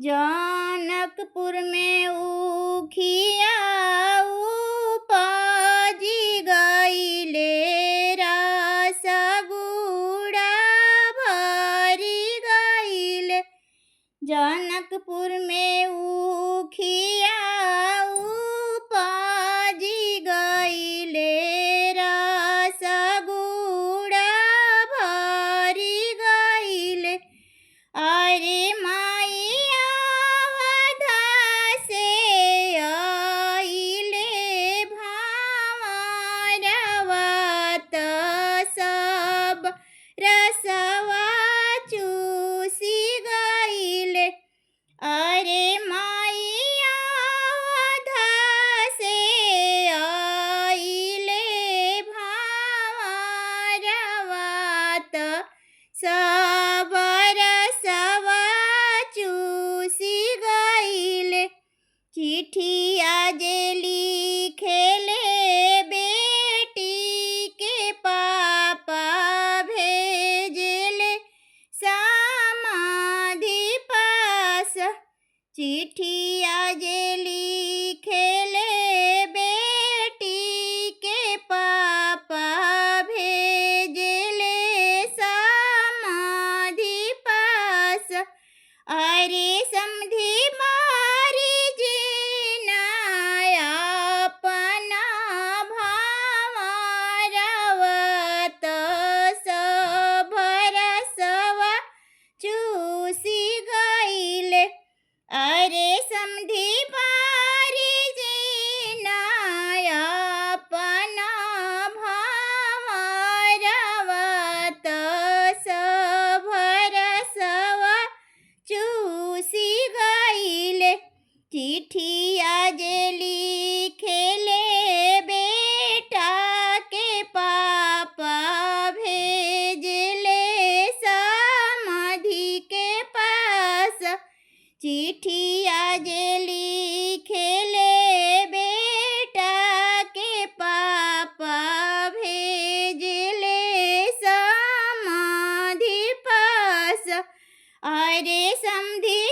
जनकपुर में उखिया उपजी गइले, रस गुड़ा भरी गइले। जनकपुर में उखिया उपजी गइले, रस गुड़ा भरी गइले। अरे माइया वधा से आइले, भावरवा त सब रसवा चूसी गइले। अरे माइया वधा से आइले, भावरवा त सब रसवा चूसी गइले। चिट्ठिया जे लिखेले बेटी के पापा भेजले समाधि पास। चिट्ठिया जे लिखेले बेटी के पापा भेजले समाधि पास। अरे समधी मारी जीना अपना, भावरवा त सब रसवा चूसी गइले। अरे समधी मारी जीना अपना, भावरवा त सब रसवा चूसी गइले। चिट्ठिया जे लिखेले बेटा के पापा भेजले समाधि के पास। चिट्ठिया जे लिखेले बेटा के पापा भेजले समाधि पास। अरे समधी